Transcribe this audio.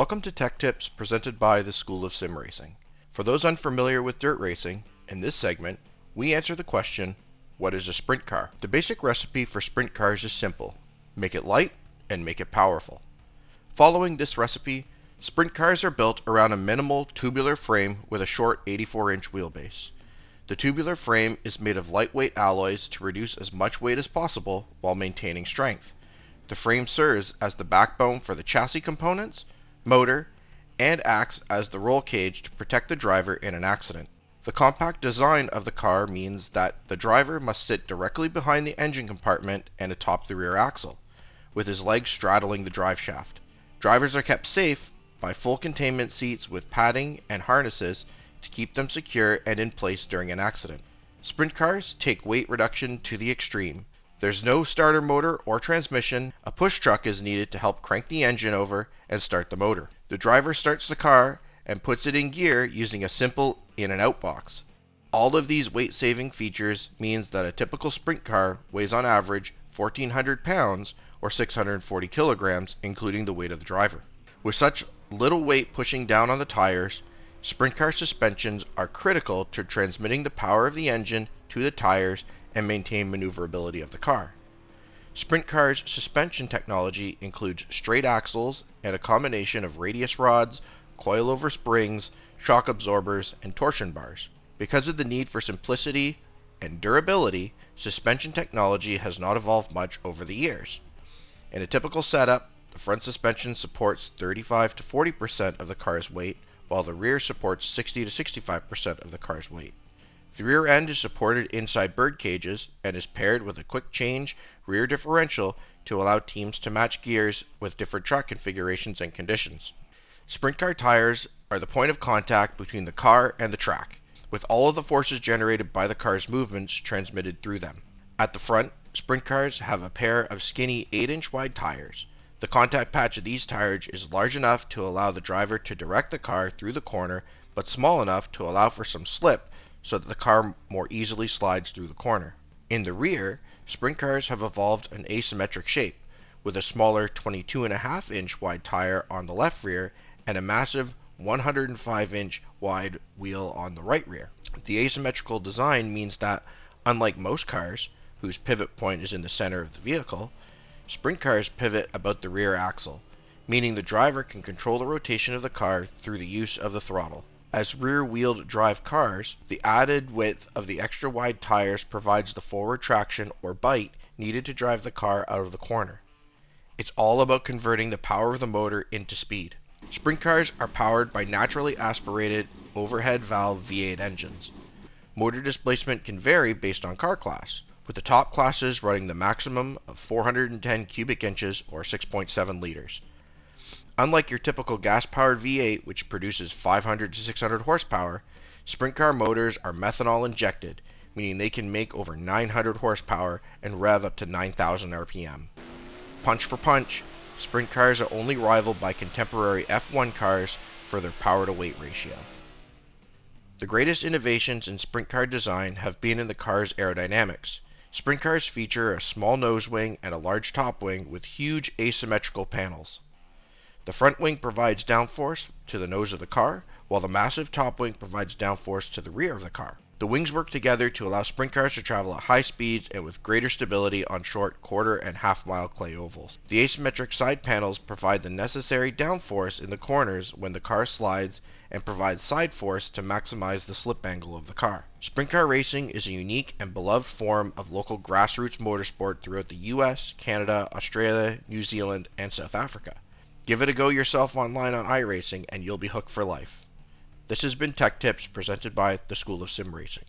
Welcome to Tech Tips presented by the School of Sim Racing. For those unfamiliar with dirt racing, in this segment, we answer the question, what is a sprint car? The basic recipe for sprint cars is simple. Make it light and make it powerful. Following this recipe, sprint cars are built around a minimal tubular frame with a short 84-inch wheelbase. The tubular frame is made of lightweight alloys to reduce as much weight as possible while maintaining strength. The frame serves as the backbone for the chassis components, motor, and acts as the roll cage to protect the driver in an accident. The compact design of the car means that the driver must sit directly behind the engine compartment and atop the rear axle, with his legs straddling the drive shaft. Drivers are kept safe by full containment seats with padding and harnesses to keep them secure and in place during an accident. Sprint cars take weight reduction to the extreme. There's no starter motor or transmission. A push truck is needed to help crank the engine over and start the motor. The driver starts the car and puts it in gear using a simple in and out box. All of these weight-saving features means that a typical sprint car weighs on average 1,400 pounds or 640 kilograms, including the weight of the driver. With such little weight pushing down on the tires, sprint car suspensions are critical to transmitting the power of the engine to the tires and maintain maneuverability of the car. Sprint cars' suspension technology includes straight axles and a combination of radius rods, coilover springs, shock absorbers, and torsion bars. Because of the need for simplicity and durability, suspension technology has not evolved much over the years. In a typical setup, the front suspension supports 35 to 40% of the car's weight, while the rear supports 60 to 65% of the car's weight. The rear end is supported inside bird cages and is paired with a quick change rear differential to allow teams to match gears with different track configurations and conditions. Sprint car tires are the point of contact between the car and the track, with all of the forces generated by the car's movements transmitted through them. At the front, sprint cars have a pair of skinny 8-inch wide tires. The contact patch of these tires is large enough to allow the driver to direct the car through the corner, but small enough to allow for some slip so that the car more easily slides through the corner. In the rear, sprint cars have evolved an asymmetric shape, with a smaller 22.5-inch wide tire on the left rear and a massive 105-inch wide wheel on the right rear. The asymmetrical design means that, unlike most cars, whose pivot point is in the center of the vehicle, sprint cars pivot about the rear axle, meaning the driver can control the rotation of the car through the use of the throttle. As rear-wheeled drive cars, the added width of the extra wide tires provides the forward traction or bite needed to drive the car out of the corner. It's all about converting the power of the motor into speed. Sprint cars are powered by naturally aspirated overhead valve V8 engines. Motor displacement can vary based on car class, with the top classes running the maximum of 410 cubic inches or 6.7 liters. Unlike your typical gas-powered V8, which produces 500 to 600 horsepower, sprint car motors are methanol injected, meaning they can make over 900 horsepower and rev up to 9,000 RPM. Punch for punch, sprint cars are only rivaled by contemporary F1 cars for their power-to-weight ratio. The greatest innovations in sprint car design have been in the car's aerodynamics. Sprint cars feature a small nose wing and a large top wing with huge asymmetrical panels. The front wing provides downforce to the nose of the car, while the massive top wing provides downforce to the rear of the car. The wings work together to allow sprint cars to travel at high speeds and with greater stability on short quarter and half-mile clay ovals. The asymmetric side panels provide the necessary downforce in the corners when the car slides and provide side force to maximize the slip angle of the car. Sprint car racing is a unique and beloved form of local grassroots motorsport throughout the US, Canada, Australia, New Zealand, and South Africa. Give it a go yourself online on iRacing and you'll be hooked for life. This has been Tech Tips presented by the School of Sim Racing.